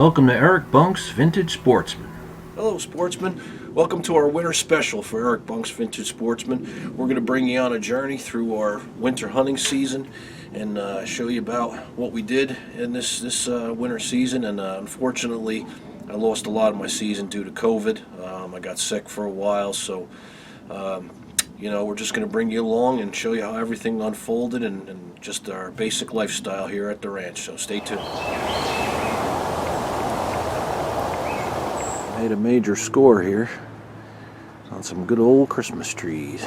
Welcome to Eric Bunk's Vintage Sportsman. Hello, sportsmen. Welcome to our winter special for Eric Bunk's Vintage Sportsman. We're going to bring you on a journey through our winter hunting season and show you about what we did in this winter season. And unfortunately, I lost a lot of my season due to COVID. I got sick for a while, so we're just going to bring you along and show you how everything unfolded and just our basic lifestyle here at the ranch. So stay tuned. Made a major score here on some good old Christmas trees.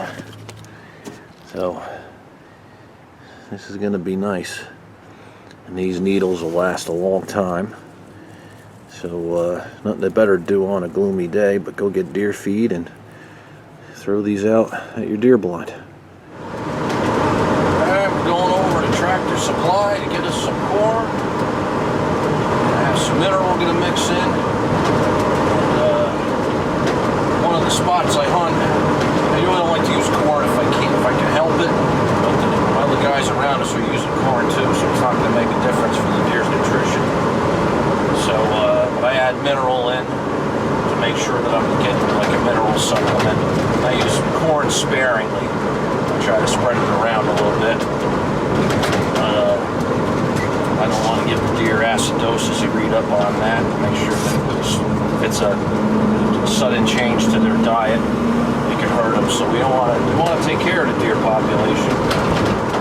So this is going to be nice, and these needles will last a long time. So nothing better to do on a gloomy day but go get deer feed and throw these out at your deer blind. Alright, we're going over to Tractor Supply to get us some corn. I have some mineral we're going to mix in. One of the spots I hunt, I really don't like to use corn if I can help it. But the other guys around us are using corn too, so it's not going to make a difference for the deer's nutrition. So I add mineral in to make sure that I'm getting like a mineral supplement. I use corn sparingly. I try to spread it around a little bit. I don't want to give the deer acidosis. You read up on that. Make sure that if it's a sudden change to their diet, it can hurt them. So we want to take care of the deer population.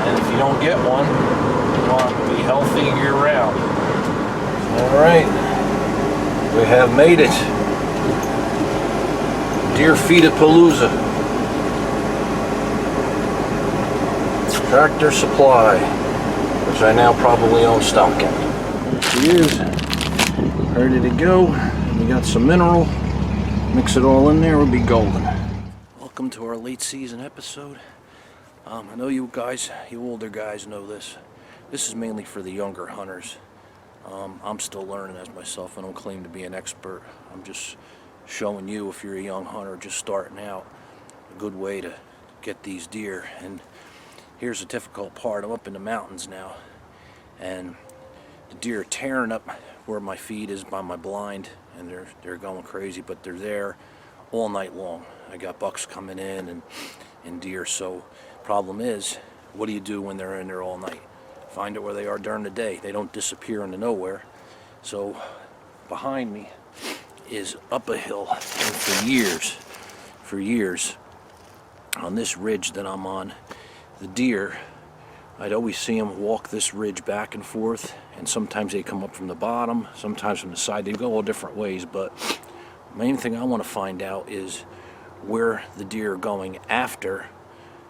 And if you don't get one, you want them to be healthy year round. All right, we have made it. Deer Feed-A-Palooza. Tractor Supply, which I now probably own stock in. There she is, ready to go. We got some mineral. Mix it all in there, we'll be golden. Welcome to our late season episode. I know you guys, you older guys know this. This is mainly for the younger hunters. I'm still learning as myself. I don't claim to be an expert. I'm just showing you, if you're a young hunter just starting out, a good way to get these deer. And here's the difficult part. I'm up in the mountains now, and the deer are tearing up where my feed is by my blind, and they're going crazy, but they're there all night long. I got bucks coming in and deer. So problem is, what do you do when they're in there all night? Find out where they are during the day. They don't disappear into nowhere. So behind me is up a hill, and for years on this ridge that I'm on, the deer, I'd always see them walk this ridge back and forth, and sometimes they come up from the bottom, sometimes from the side. They go all different ways, but the main thing I want to find out is where the deer are going after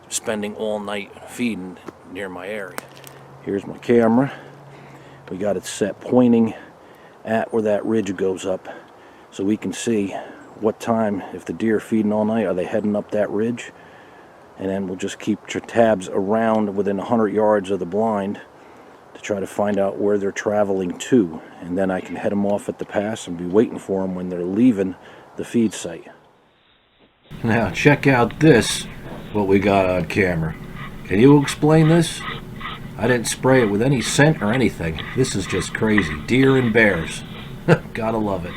spending all night feeding near my area. Here's my camera. We got it set pointing at where that ridge goes up, so we can see what time, if the deer are feeding all night, are they heading up that ridge. And then we'll just keep tabs around within 100 yards of the blind to try to find out where they're traveling to. And then I can head them off at the pass and be waiting for them when they're leaving the feed site. Now check out this, what we got on camera. Can you explain this? I didn't spray it with any scent or anything. This is just crazy. Deer and bears. Gotta love it.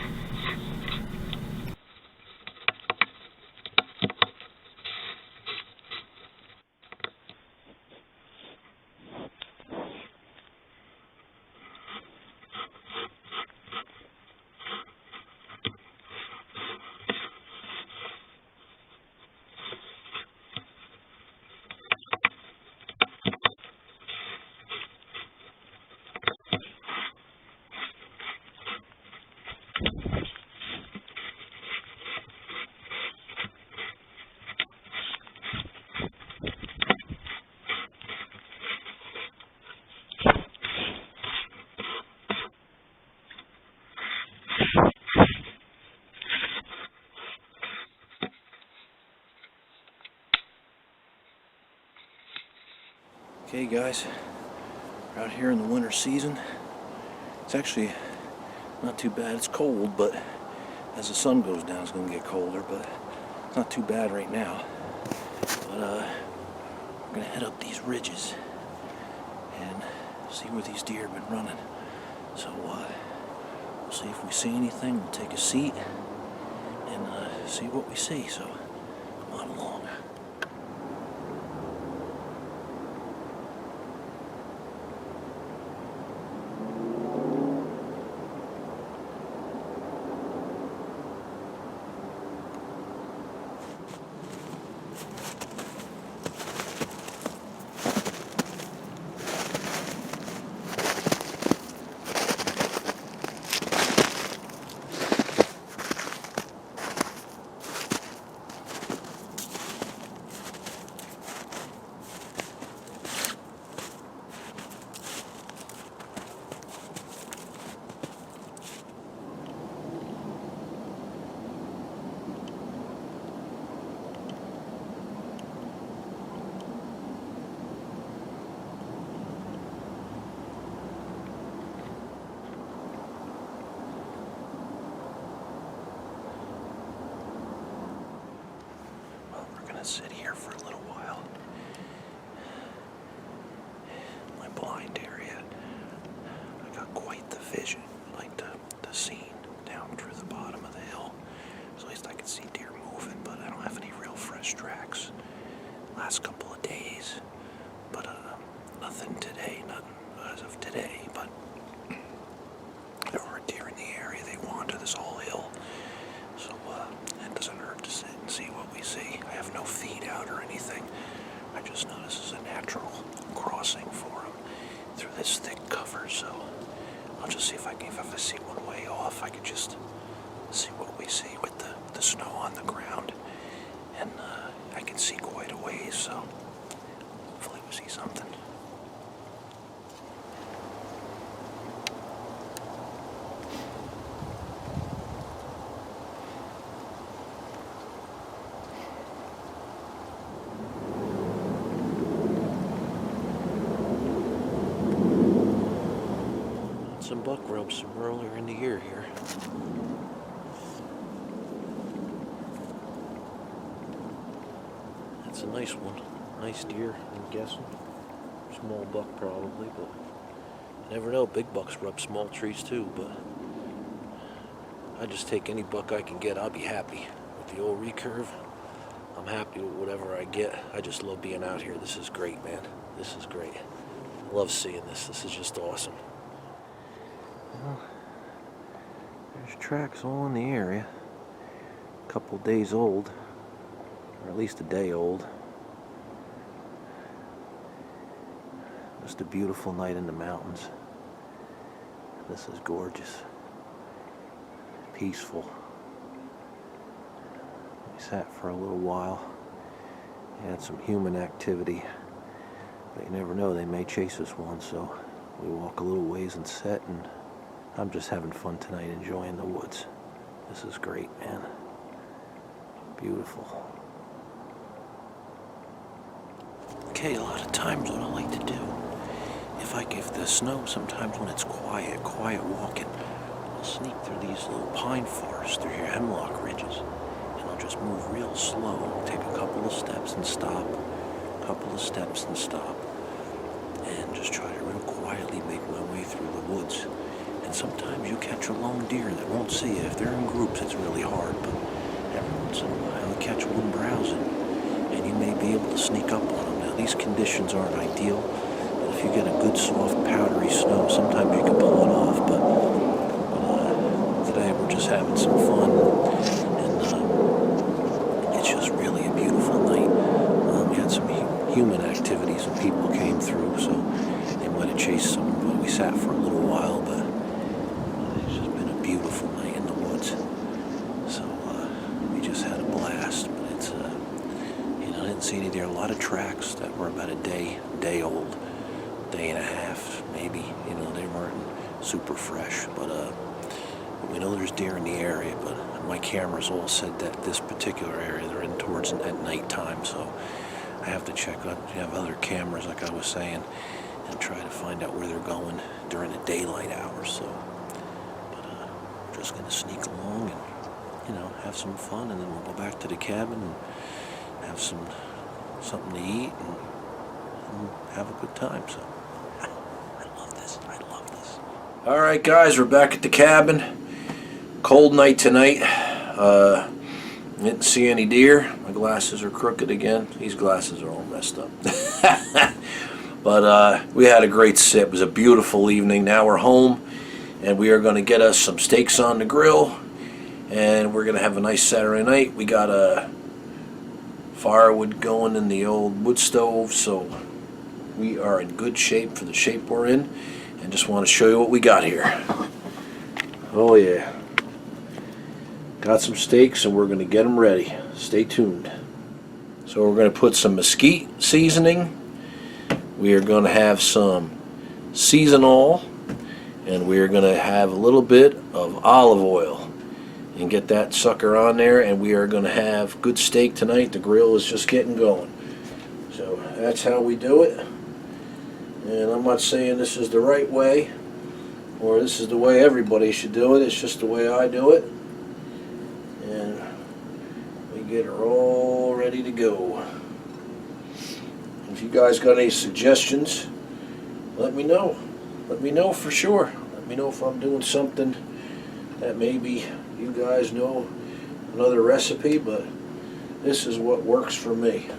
Okay guys, we're out here in the winter season. It's actually not too bad. It's cold, but as the sun goes down it's going to get colder, but it's not too bad right now. But we're going to head up these ridges and see where these deer have been running. So we'll We'll see if we see anything. We'll take a seat and see what we see. So come on along. Sit here for a little while. My blind area, I got quite the vision, like the scene down through the bottom of the hill. So at least I can see deer moving, but I don't have any real fresh tracks. Last couple of days, but nothing today, nothing as of today, but there are deer in the area. They wander this whole hill. So it doesn't hurt to sit and see what we see. I have no feed out or anything. I just know this is a natural crossing for them through this thick cover. So I'll just see if I see one way off, I can just see what we see with the snow on the ground. And I can see quite a ways, so hopefully we see something. Some buck rubs from earlier in the year here. That's a nice one. Nice deer, I'm guessing. Small buck probably, but you never know. Big bucks rub small trees too, but I just take any buck I can get. I'll be happy. With the old recurve, I'm happy with whatever I get. I just love being out here. This is great, man. This is great. I love seeing this. This is just awesome. Well, there's tracks all in the area. A couple days old, or at least a day old. Just a beautiful night in the mountains. This is gorgeous. Peaceful. We sat for a little while. We had some human activity. But you never know, they may chase us one, so we walk a little ways and sit, and I'm just having fun tonight, enjoying the woods. This is great, man. Beautiful. Okay, a lot of times what I like to do, if the snow, sometimes when it's quiet walking, I'll sneak through these little pine forests, through your hemlock ridges, and I'll just move real slow, take a couple of steps and stop, and just try to real quietly make my way through the woods. And sometimes you catch a lone deer that won't see you. If they're in groups, it's really hard, but every once in a while you catch one browsing, and you may be able to sneak up on them. Now, these conditions aren't ideal, but if you get a good, soft, powdery snow, sometimes you can pull it off, but today we're just having some fun, and it's just really a beautiful night. We had some human activities, and people came through, so they might have chased some, but we sat for a little while, but it's just been a beautiful night in the woods. So we just had a blast, but it's I didn't see any deer. A lot of tracks that were about a day old, day and a half maybe. They weren't super fresh, but we know there's deer in the area. But my cameras all said that this particular area they're in towards at nighttime, so I have to check out. You have other cameras, like I was saying, and try to find out where they're going during the daylight hours. So, but we're just gonna sneak along and have some fun, and then we'll go back to the cabin and have something to eat and have a good time. So I love this. All right, guys, we're back at the cabin. Cold night tonight. Didn't see any deer. My glasses are crooked again. These glasses are all messed up. But we had a great sit. It was a beautiful evening. Now we're home, and we are going to get us some steaks on the grill, and we're going to have a nice Saturday night. We got a firewood going in the old wood stove, so we are in good shape for the shape we're in, and just want to show you what we got here. Oh yeah. Got some steaks, and we're going to get them ready. Stay tuned. So we're going to put some mesquite seasoning. We are going to have some seasonal, and we are going to have a little bit of olive oil, and get that sucker on there, and we are going to have good steak tonight. The grill is just getting going. So that's how we do it. And I'm not saying this is the right way, or this is the way everybody should do it. It's just the way I do it. And we get her all ready to go. If you guys got any suggestions, let me know. Let me know for sure. Let me know if I'm doing something that maybe you guys know another recipe, but this is what works for me.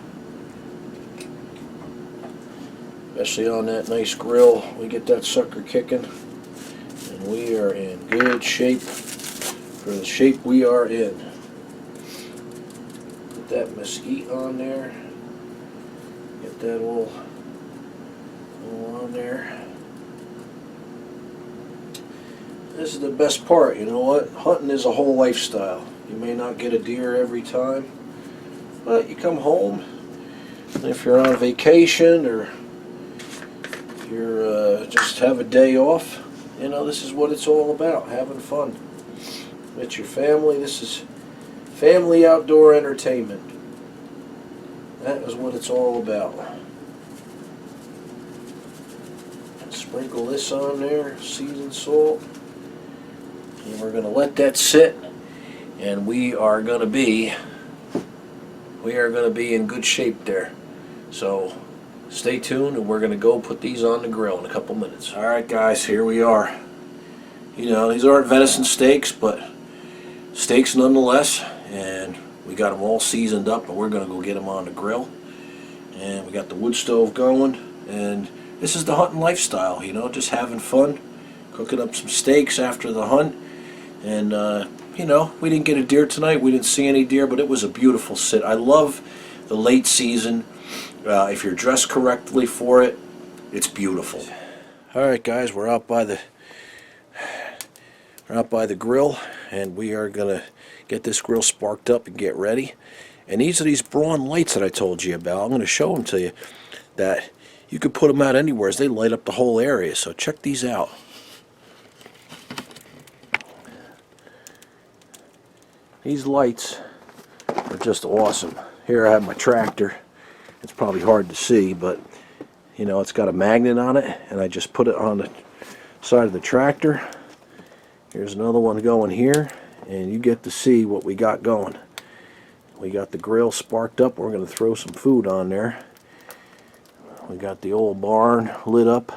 Especially on that nice grill, we get that sucker kicking, and we are in good shape for the shape we are in. Put that mesquite on there. Get that all on there. This is the best part, you know what? Hunting is a whole lifestyle. You may not get a deer every time, but you come home, and if you're on vacation or you're just have a day off, you know, this is what it's all about, having fun with your family. This is family outdoor entertainment. That is what it's all about. Sprinkle this on there, seasoned salt, and we're going to let that sit, and we are going to be in good shape there. So stay tuned, and we're going to go put these on the grill in a couple minutes. Alright guys, here we are. You know, these aren't venison steaks, but steaks nonetheless, and we got them all seasoned up, and we're going to go get them on the grill. And we got the wood stove going, and this is the hunting lifestyle, you know, just having fun, cooking up some steaks after the hunt. And you know, we didn't get a deer tonight, we didn't see any deer, but it was a beautiful sit. I love the late season. If you're dressed correctly for it, it's beautiful. Alright guys, we're out by the grill, and we are gonna get this grill sparked up and get ready. And these are these Braun lights that I told you about. I'm gonna show them to you, that you could put them out anywhere as they light up the whole area. So check these out. These lights are just awesome. Here I have my tractor. It's probably hard to see, but you know, it's got a magnet on it, and I just put it on the side of the tractor. Here's another one going here, and you get to see what we got going. We got the grill sparked up. We're going to throw some food on there. We got the old barn lit up,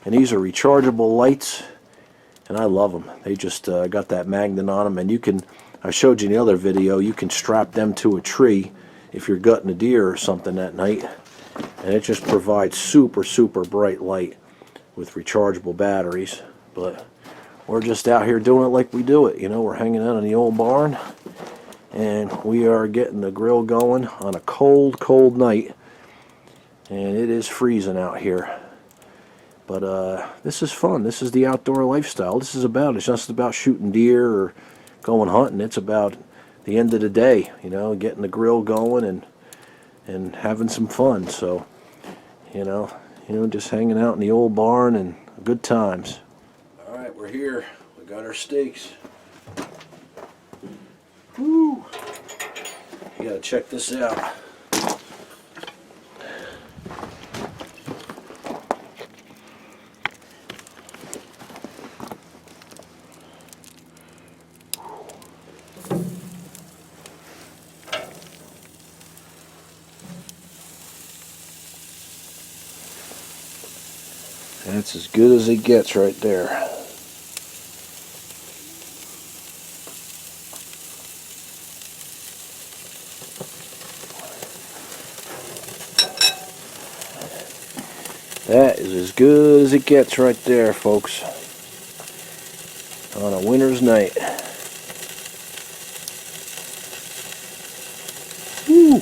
and these are rechargeable lights, and I love them. They just got that magnet on them, and you can, I showed you in the other video, you can strap them to a tree if you're gutting a deer or something that night, and it just provides super bright light with rechargeable batteries. But we're just out here doing it like we do it, you know. We're hanging out in the old barn, and we are getting the grill going on a cold night, and it is freezing out here. But this is fun. This is the outdoor lifestyle. This is about, it's just about shooting deer or going hunting. It's about the end of the day, you know, getting the grill going and having some fun. So, you know, just hanging out in the old barn and good times. All right, we're here. We got our steaks. Woo! You gotta check this out. That's as good as it gets right there. That is as good as it gets right there, folks, on a winter's night. Woo!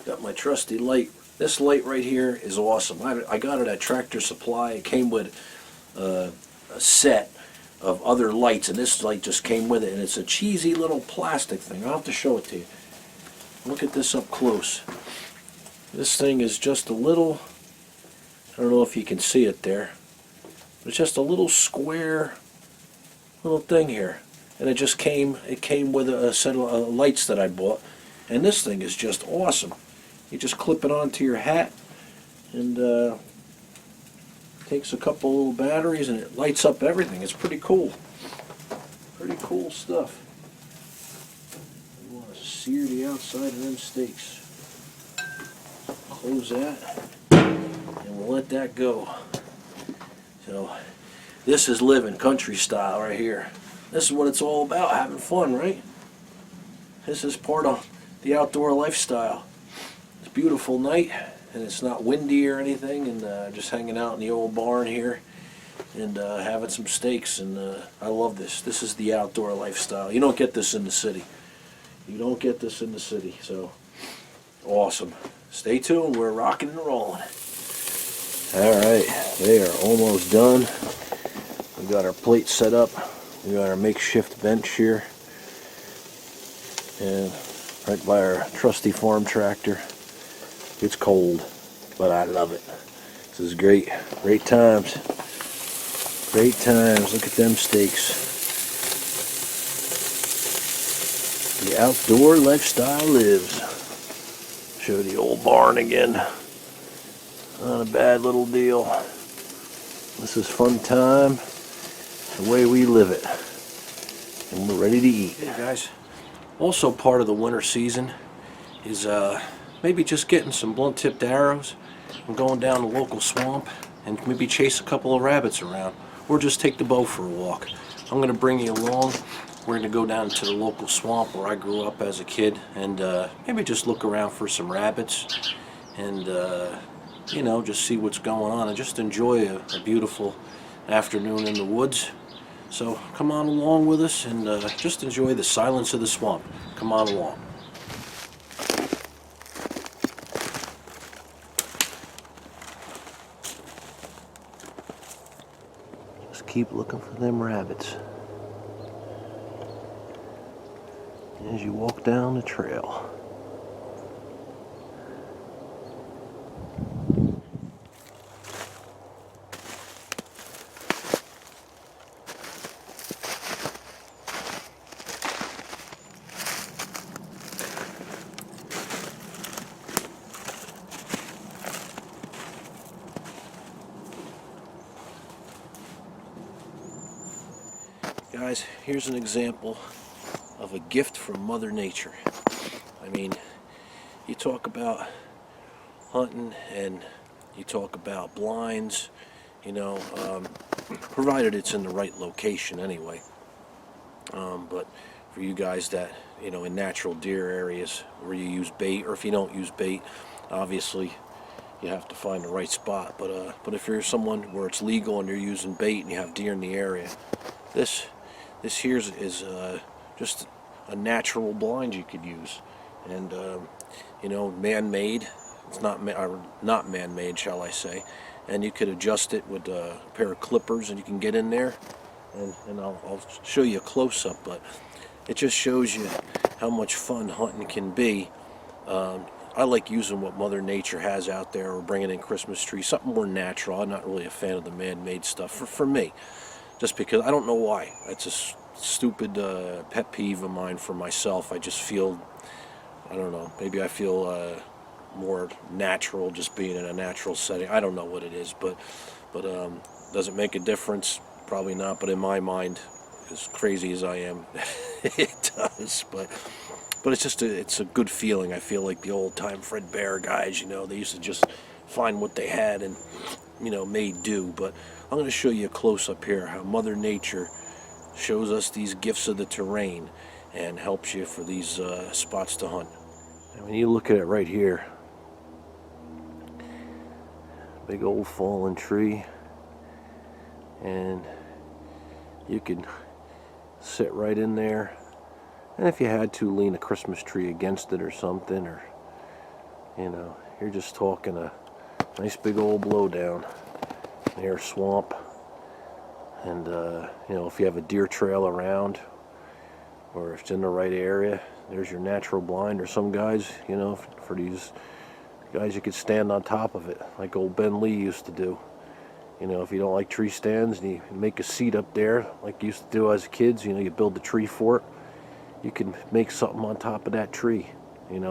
Got my trusty light. This light right here is awesome. I got it at Tractor Supply. It came with a set of other lights, and this light just came with it, and it's a cheesy little plastic thing. I'll have to show it to you. Look at this up close. This thing is just a little, I don't know if you can see it there, but it's just a little square little thing here. And it came with a set of lights that I bought, and this thing is just awesome. You just clip it onto your hat, and takes a couple little batteries, and it lights up everything. It's pretty cool. Pretty cool stuff. You want to sear the outside of them steaks. Close that, and we'll let that go. So, this is living country style right here. This is what it's all about, having fun, right? This is part of the outdoor lifestyle. It's a beautiful night, and it's not windy or anything, and just hanging out in the old barn here and having some steaks, and I love this. This is the outdoor lifestyle. You don't get this in the city. You don't get this in the city, so awesome. Stay tuned, we're rocking and rolling. Alright, they are almost done. We got our plate set up. We got our makeshift bench here. And right by our trusty farm tractor. It's cold, but I love it. This is great. Great times. Great times. Look at them steaks. The outdoor lifestyle lives. Show the old barn again. Not a bad little deal. This is fun time. The way we live it. And we're ready to eat. Hey guys, also part of the winter season is maybe just getting some blunt tipped arrows and going down the local swamp and maybe chase a couple of rabbits around, or just take the bow for a walk. I'm going to bring you along. We're going to go down to the local swamp where I grew up as a kid, and maybe just look around for some rabbits, and you know, just see what's going on and just enjoy a beautiful afternoon in the woods. So come on along with us and just enjoy the silence of the swamp. Come on along. Just keep looking for them rabbits as you walk down the trail. Guys, here's an example of a gift from Mother Nature. I mean, you talk about hunting and you talk about blinds, you know, provided it's in the right location anyway. But for you guys that, you know, in natural deer areas where you use bait, or if you don't use bait, obviously you have to find the right spot. But if you're someone where it's legal and you're using bait and you have deer in the area, this here is just a natural blind you could use, and you know, man-made. It's not man-made, shall I say? And you could adjust it with a pair of clippers, and you can get in there, and I'll show you a close-up. But it just shows you how much fun hunting can be. I like using what Mother Nature has out there, or bringing in Christmas trees, something more natural. I'm not really a fan of the man-made stuff for me. Just because, I don't know why. It's a stupid pet peeve of mine for myself. I just feel, I don't know, maybe I feel more natural just being in a natural setting. I don't know what it is, but does it make a difference? Probably not, but in my mind, as crazy as I am, it does. But it's just it's a good feeling. I feel like the old time Fred Bear guys, you know, they used to just find what they had and may do, but I'm going to show you a close-up here how Mother Nature shows us these gifts of the terrain and helps you for these spots to hunt. And when you look at it right here, big old fallen tree, and you could sit right in there, and if you had to, lean a Christmas tree against it or something, or you're just talking a nice big old blowdown near a swamp. And if you have a deer trail around, or if it's in the right area, there's your natural blind. Or some guys, for these guys, you could stand on top of it like old Ben Lee used to do. If you don't like tree stands, and you make a seat up there like you used to do as kids, you build the tree fort, you can make something on top of that tree.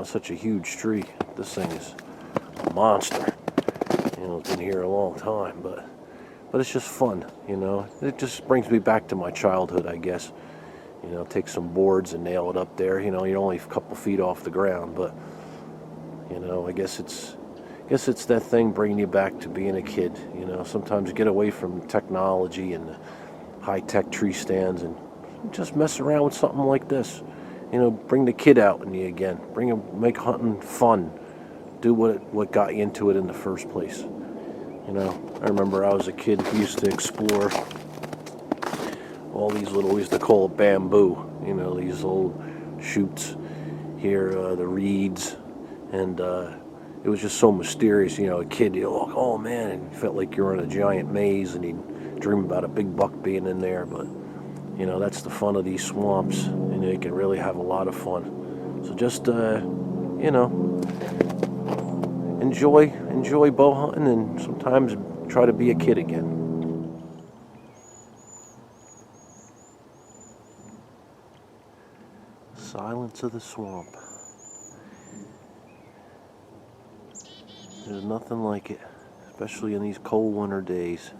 Such a huge tree. This thing is a monster. It's been here a long time, but it's just fun. It just brings me back to my childhood, I guess. Take some boards and nail it up there. You're only a couple feet off the ground, but I guess it's that thing bringing you back to being a kid. Sometimes get away from technology and high-tech tree stands and just mess around with something like this. Bring the kid out in you again. Make hunting fun. Do what got you into it in the first place. I remember I was a kid who used to explore all these little, we used to call it bamboo, these old shoots here, the reeds, and it was just so mysterious. A kid, you look, oh man, and felt like you were in a giant maze, and you'd dream about a big buck being in there. But that's the fun of these swamps, and you can really have a lot of fun. So just enjoy bow hunting, and sometimes try to be a kid again. Silence of the swamp. There's nothing like it, especially in these cold winter days.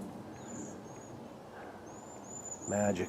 Magic.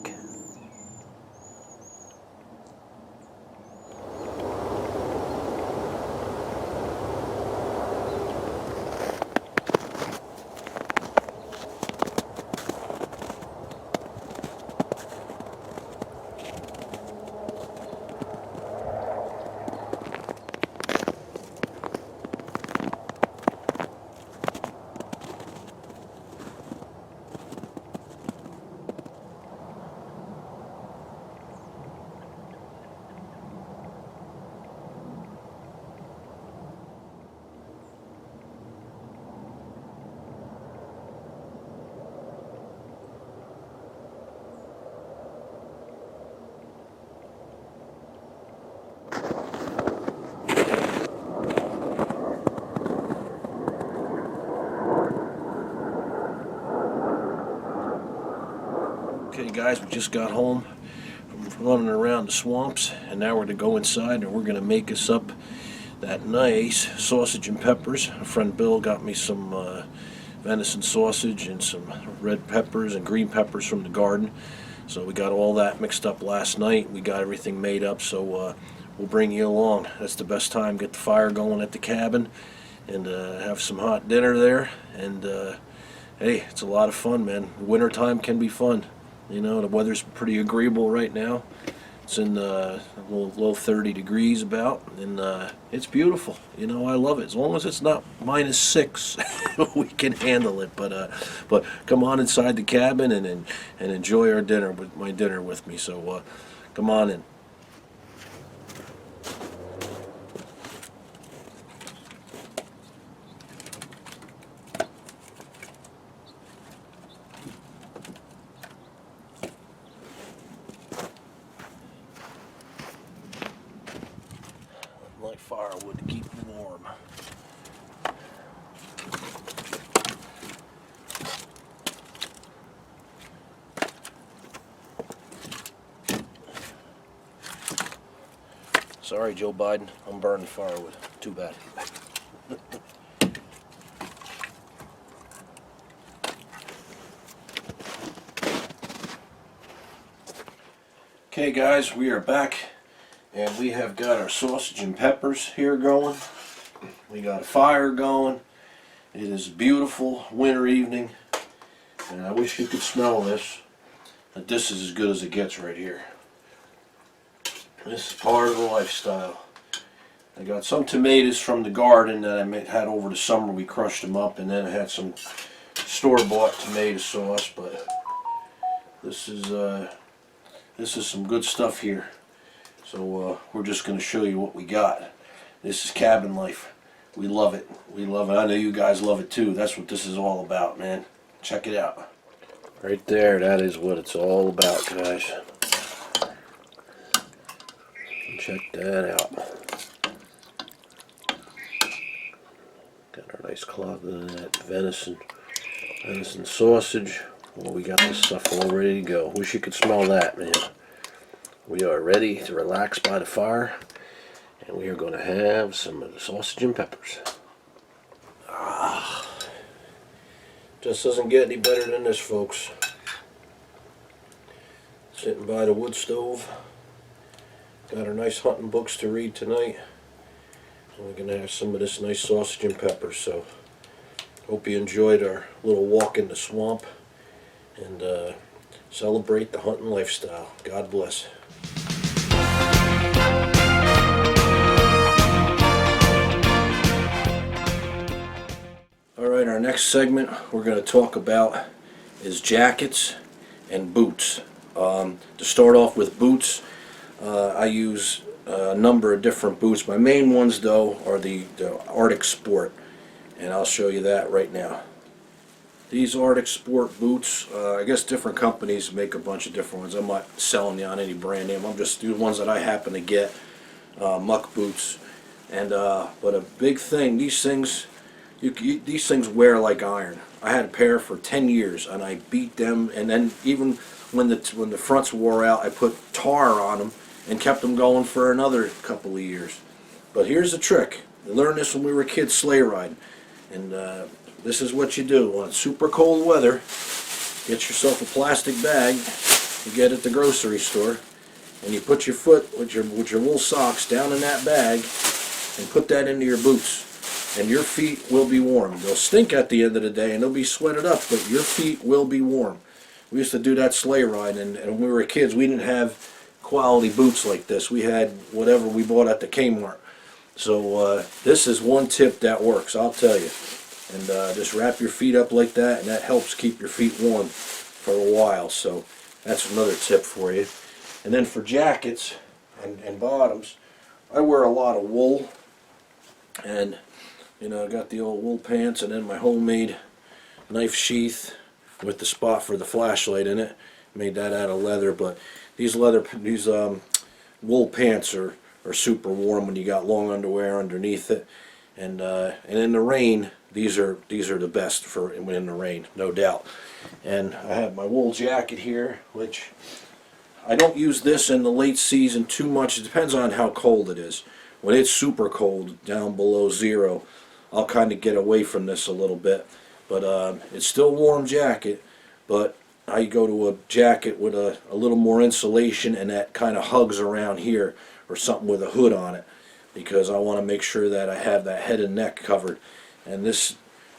Okay guys, we just got home from running around the swamps, and now we're to go inside and we're going to make us up that nice sausage and peppers. A friend Bill got me some venison sausage and some red peppers and green peppers from the garden. So we got all that mixed up last night. We got everything made up, so we'll bring you along. That's the best time. Get the fire going at the cabin and have some hot dinner there. And hey, it's a lot of fun, man. Winter time can be fun. The weather's pretty agreeable right now. It's in the low 30 degrees about, and it's beautiful. I love it. As long as it's not -6, we can handle it. But come on inside the cabin and enjoy our dinner with me. So come on in. Like firewood to keep you warm. Sorry, Joe Biden, I'm burning firewood. Too bad. Okay guys, we are back. And we have got our sausage and peppers here going. We got a fire going. It is a beautiful winter evening, and I wish you could smell this, but this is as good as it gets right here. This is part of the lifestyle. I got some tomatoes from the garden that I had over the summer. We crushed them up, and then I had some store-bought tomato sauce, but this is some good stuff here. So we're just going to show you what we got. This is cabin life. We love it. We love it. I know you guys love it too. That's what this is all about, man. Check it out. Right there, that is what it's all about, guys. Check that out. Got our nice cloth of that venison sausage. Well, we got this stuff all ready to go. Wish you could smell that, man. We are ready to relax by the fire, and we are going to have some of the sausage and peppers. Just doesn't get any better than this, folks. Sitting by the wood stove. Got our nice hunting books to read tonight. And we're going to have some of this nice sausage and peppers. So, hope you enjoyed our little walk in the swamp. And celebrate the hunting lifestyle. God bless. Alright, our next segment we're going to talk about is jackets and boots. To start off with boots, I use a number of different boots. My main ones, though, are the Arctic Sport, and I'll show you that right now. These Arctic Sport boots, I guess different companies make a bunch of different ones. I'm not selling you on any brand name. I'm just doing ones that I happen to get, muck boots. And but a big thing, these things wear like iron. I had a pair for 10 years, and I beat them. And then even when the fronts wore out, I put tar on them and kept them going for another couple of years. But here's the trick. We learned this when we were kids sleigh riding, and this is what you do on super cold weather. Get yourself a plastic bag you get at the grocery store, and you put your foot with your wool socks down in that bag and put that into your boots, and your feet will be warm. They'll stink at the end of the day and they'll be sweated up, but your feet will be warm. We used to do that sleigh ride, and when we were kids, we didn't have quality boots like this. We had whatever we bought at the Kmart. So this is one tip that works, I'll tell you. And just wrap your feet up like that, and that helps keep your feet warm for a while. So that's another tip for you. And then for jackets and bottoms, I wear a lot of wool. And you know, I got the old wool pants, and then my homemade knife sheath with the spot for the flashlight in it. Made that out of leather, but these wool pants are super warm when you got long underwear underneath it. And in the rain, these are the best for in the rain, no doubt. And I have my wool jacket here, which I don't use this in the late season too much. It depends on how cold it is. When it's super cold, down below zero, I'll kind of get away from this a little bit. But it's still a warm jacket, but I go to a jacket with a little more insulation, and that kind of hugs around here, or something with a hood on it, because I want to make sure that I have that head and neck covered. And this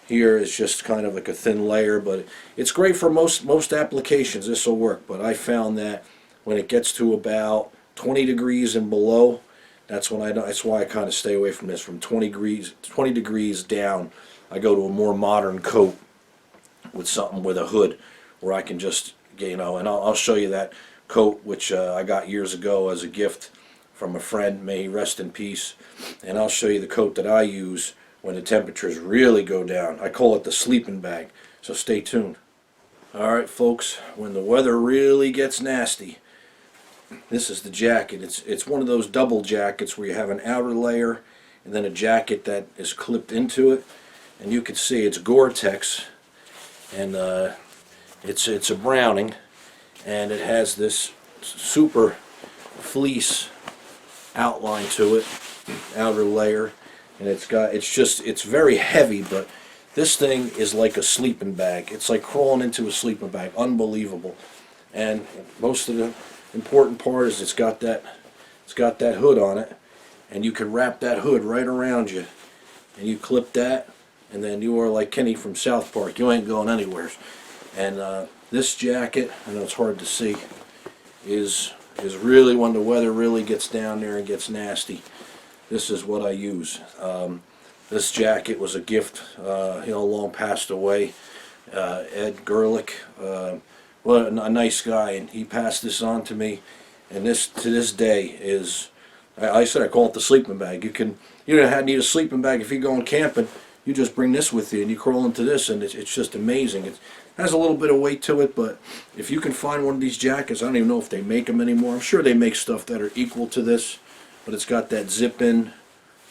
here is just kind of like a thin layer, but it's great for most applications. This will work. But I found that when it gets to about 20 degrees and below, that's why I kind of stay away from this. From 20 degrees down, I go to a more modern coat with something with a hood, where I can just, you know, and I'll show you that coat, which I got years ago as a gift from a friend, may he rest in peace. And I'll show you the coat that I use when the temperatures really go down. I call it the sleeping bag, so stay tuned. Alright folks, when the weather really gets nasty, this is the jacket. It's one of those double jackets where you have an outer layer and then a jacket that is clipped into it. And you can see it's Gore-Tex, and it's a Browning, and it has this super fleece outline to it, outer layer, and it's very heavy, but this thing is like a sleeping bag. It's like crawling into a sleeping bag. Unbelievable. And most of the important part is it's got that hood on it, and you can wrap that hood right around you, and you clip that, and then you are like Kenny from South Park. You ain't going anywhere. And this jacket, I know it's hard to see, is really when the weather really gets down there and gets nasty. This is what I use. This jacket was a gift, long passed away. Ed Gerlich, what a nice guy, and he passed this on to me. And this, to this day, is, I said I call it the sleeping bag. You don't need a sleeping bag if you're going camping. You just bring this with you and you crawl into this, and it's just amazing. It has a little bit of weight to it, but if you can find one of these jackets, I don't even know if they make them anymore. I'm sure they make stuff that are equal to this, but it's got that zip-in,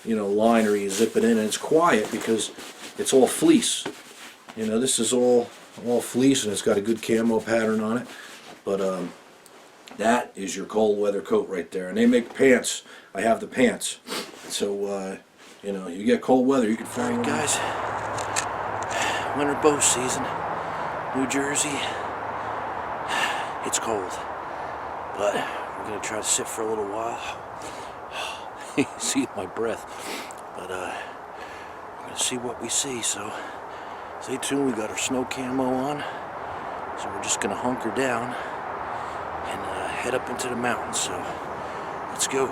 line where you zip it in, and it's quiet because it's all fleece. This is all fleece, and it's got a good camo pattern on it. But that is your cold weather coat right there. And they make pants. I have the pants. So, you get cold weather, you can find one. Guys, winter bow season, New Jersey. It's cold, but we're going to try to sit for a little while. You can see my breath, but we're going to see what we see. So stay tuned. We got our snow camo on, so we're just going to hunker down and head up into the mountains. So let's go.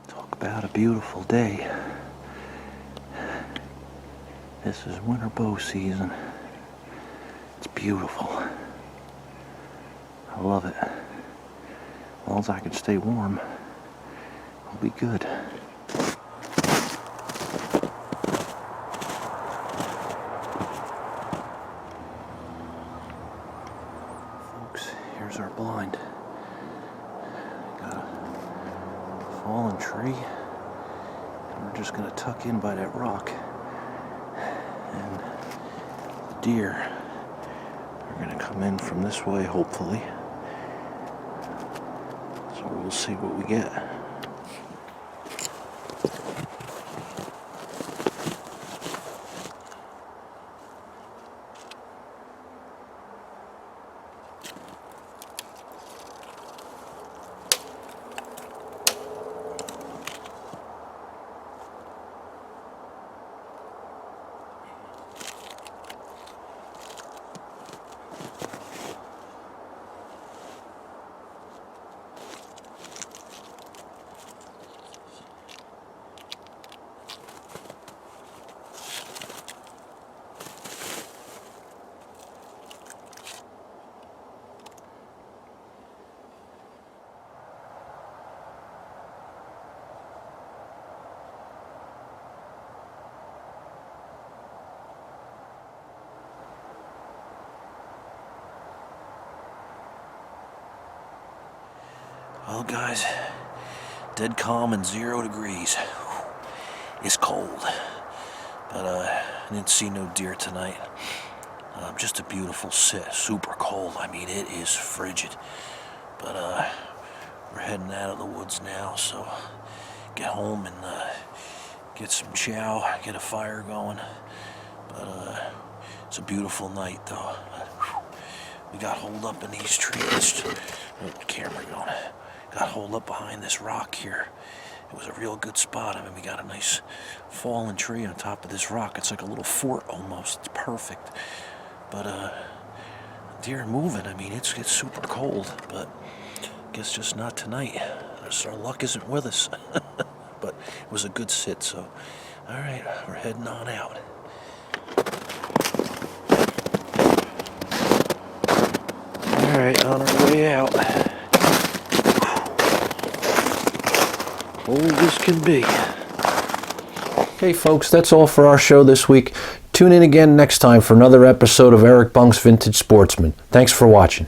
Talk about a beautiful day. This is winter bow season. It's beautiful. I love it. As long as I can stay warm, I'll be good. Folks, here's our blind. Got a fallen tree, and we're just gonna tuck in by that rock. And the deer are gonna come in from this way, hopefully. So we'll see what we get. Well, guys, dead calm and 0 degrees. It's cold, but I didn't see no deer tonight. Just a beautiful sit, super cold. I mean, it is frigid. But we're heading out of the woods now, so get home and get some chow, get a fire going. But it's a beautiful night, though. We got holed up in these trees. Oh, the camera going. Got holed up behind this rock here. It was a real good spot. I mean, we got a nice fallen tree on top of this rock. It's like a little fort almost. It's perfect. But deer moving. I mean, it's super cold, but I guess just not tonight. Our luck isn't with us. But it was a good sit. So, all right, we're heading on out. All right, on our way out. Cold as can be. Okay, folks, that's all for our show this week. Tune in again next time for another episode of Eric Bunk's Vintage Sportsman. Thanks for watching.